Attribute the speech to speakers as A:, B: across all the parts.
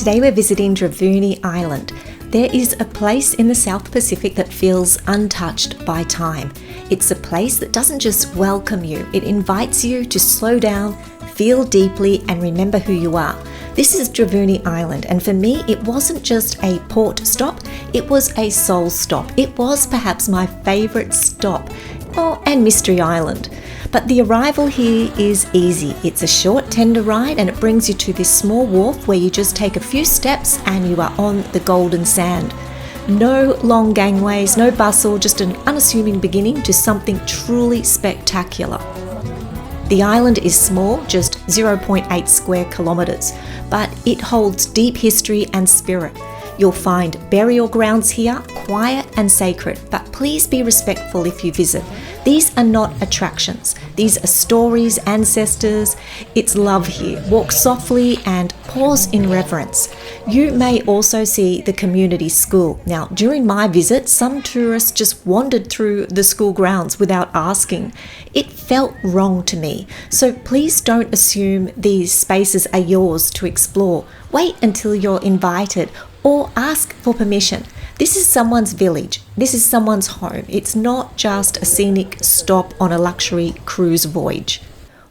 A: Today we're visiting Dravuni Island. There is a place in the South Pacific that feels untouched by time. It's a place that doesn't just welcome you, it invites you to slow down, feel deeply and remember who you are. This is Dravuni Island, and for me it wasn't just a port stop, it was a soul stop. It was perhaps my favourite stop. And Mystery Island. But the arrival here is easy. It's a short tender ride and it brings you to this small wharf where you just take a few steps and you are on the golden sand. No long gangways, no bustle, just an unassuming beginning to something truly spectacular. The island is small, just 0.8 square kilometres, but it holds deep history and spirit. You'll find burial grounds here, quiet and sacred, but please be respectful if you visit. These are not attractions. These are stories, ancestors. It's love here. Walk softly and pause in reverence. You may also see the community school. Now, during my visit, some tourists just wandered through the school grounds without asking. It felt wrong to me. So please don't assume these spaces are yours to explore. Wait until you're invited or ask for permission. This is someone's village. This is someone's home. It's not just a scenic stop on a luxury cruise voyage.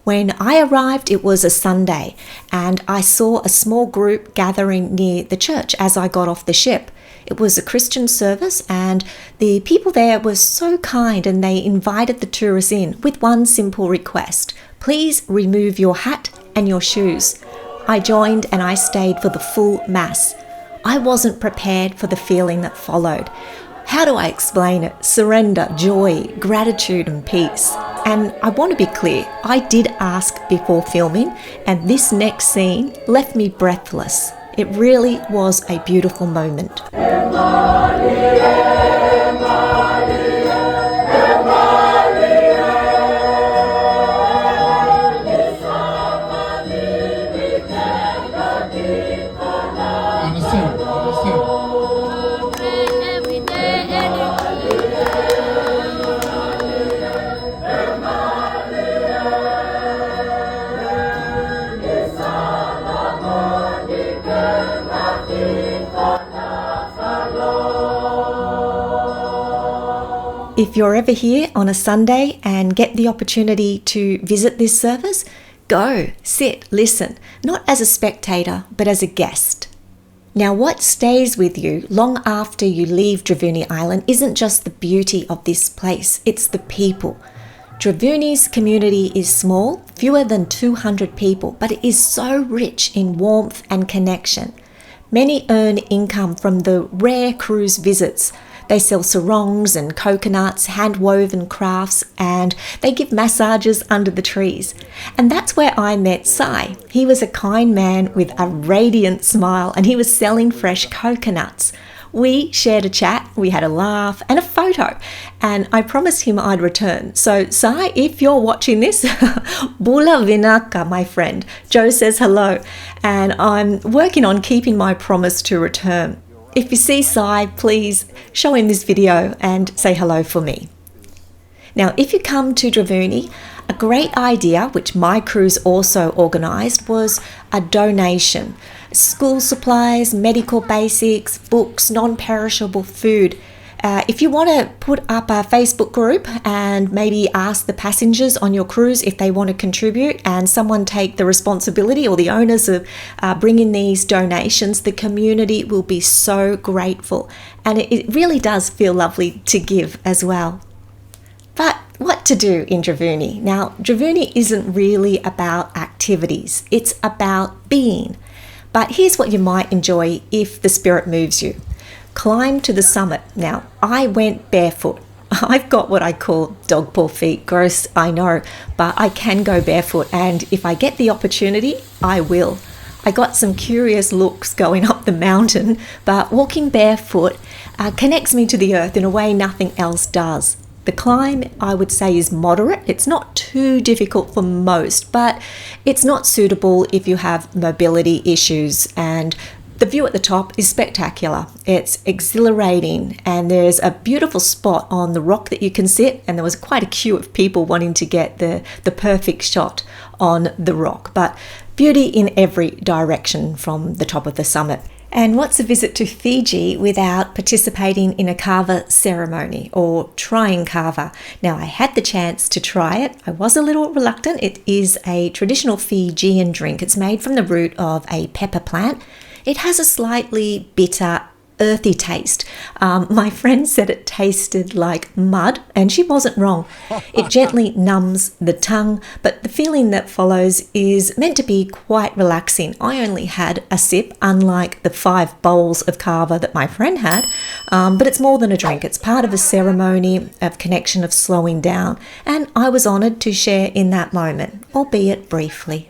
A: When I arrived, it was a Sunday, and I saw a small group gathering near the church as I got off the ship. It was a Christian service, and the people there were so kind, and they invited the tourists in with one simple request. Please remove your hat and your shoes. I joined and I stayed for the full mass. I wasn't prepared for the feeling that followed. How do I explain it? Surrender, joy, gratitude and peace. And I want to be clear, I did ask before filming, and this next scene left me breathless. It really was a beautiful moment. If you're ever here on a Sunday and get the opportunity to visit this service, go, sit, listen, not as a spectator, but as a guest. Now, what stays with you long after you leave Dravuni Island isn't just the beauty of this place, it's the people. Dravuni's community is small, fewer than 200 people, but it is so rich in warmth and connection. Many earn income from the rare cruise visits. They sell sarongs and coconuts, hand-woven crafts, and they give massages under the trees. And that's where I met Sai. He was a kind man with a radiant smile, and he was selling fresh coconuts. We shared a chat, we had a laugh and a photo, and I promised him I'd return. So Sai, if you're watching this, Bula Vinaka, my friend. Joe says hello, and I'm working on keeping my promise to return. If you see Sai, please show him this video and say hello for me. Now, if you come to Dravuni, a great idea, which my cruise also organised, was a donation. School supplies, medical basics, books, non-perishable food. If you want to put up a Facebook group and maybe ask the passengers on your cruise if they want to contribute, and someone take the responsibility, or the owners of bringing these donations, the community will be so grateful. And it really does feel lovely to give as well. But what to do in Dravuni? Now, Dravuni isn't really about activities, it's about being. But here's what you might enjoy if the spirit moves you. Climb to the summit. Now, I went barefoot. I've got what I call dog paw feet. Gross, I know, but I can go barefoot, and if I get the opportunity, I will. I got some curious looks going up the mountain, but walking barefoot connects me to the earth in a way nothing else does. The climb, I would say, is moderate. It's not too difficult for most, but it's not suitable if you have mobility issues, and the view at the top is spectacular. It's exhilarating, and there's a beautiful spot on the rock that you can sit, and there was quite a queue of people wanting to get the perfect shot on the rock. But Beauty in every direction from the top of the summit. And what's a visit to Fiji without participating in a kava ceremony or trying kava? Now, I had the chance to try it. I was a little reluctant. It is a traditional Fijian drink. It's made from the root of a pepper plant. It has a slightly bitter, earthy taste. My friend said it tasted like mud, and she wasn't wrong. It gently numbs the tongue, but the feeling that follows is meant to be quite relaxing. I only had a sip, unlike the 5 bowls of kava that my friend had, but it's more than a drink. It's part of a ceremony of connection, of slowing down, and I was honoured to share in that moment, albeit briefly.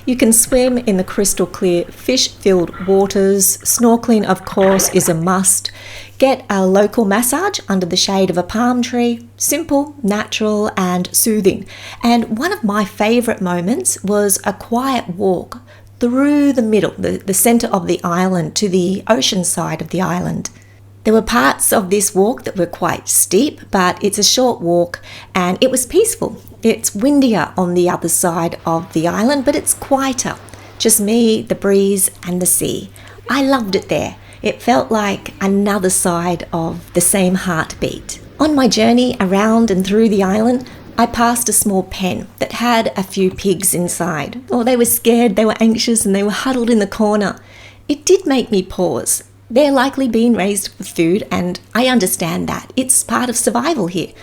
A: You can swim in the crystal clear fish-filled waters. Snorkeling, of course, is a must. Get a local massage under the shade of a palm tree. Simple, natural and soothing. And one of my favourite moments was a quiet walk through the middle, the centre of the island to the ocean side of the island. There were parts of this walk that were quite steep, but it's a short walk and it was peaceful. It's windier on the other side of the island, but it's quieter. Just me, the breeze and the sea. I loved it there. It felt like another side of the same heartbeat. On my journey around and through the island, I passed a small pen that had a few pigs inside. Oh, they were scared, they were anxious and they were huddled in the corner. It did make me pause. They're likely being raised for food, and I understand that. It's part of survival here.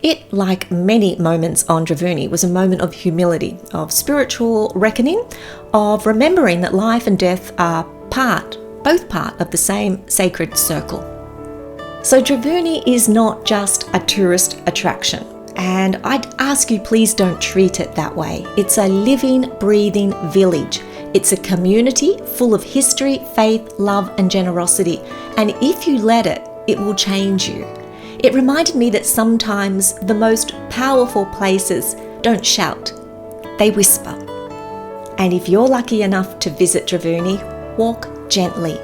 A: It, like many moments on Dravuni, was a moment of humility, of spiritual reckoning, of remembering that life and death are both part of the same sacred circle. So Dravuni is not just a tourist attraction, and I'd ask you please don't treat it that way. It's a living, breathing village. It's a community full of history, faith, love and generosity. And if you let it, it will change you. It reminded me that sometimes the most powerful places don't shout, they whisper. And if you're lucky enough to visit Dravuni, walk gently.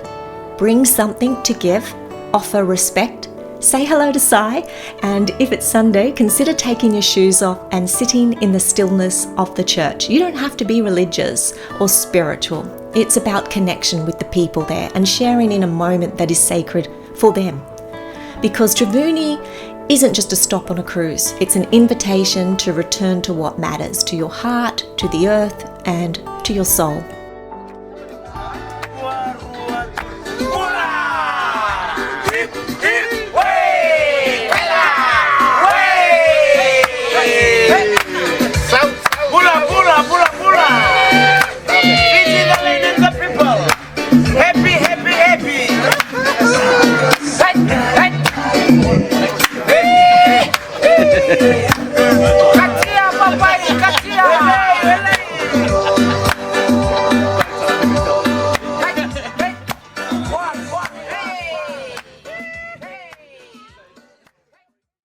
A: Bring something to give, offer respect, say hello to Sai, and if it's Sunday, consider taking your shoes off and sitting in the stillness of the church. You don't have to be religious or spiritual. It's about connection with the people there and sharing in a moment that is sacred for them. Because Dravuni isn't just a stop on a cruise. It's an invitation to return to what matters, to your heart, to the earth, and to your soul.
B: Hey!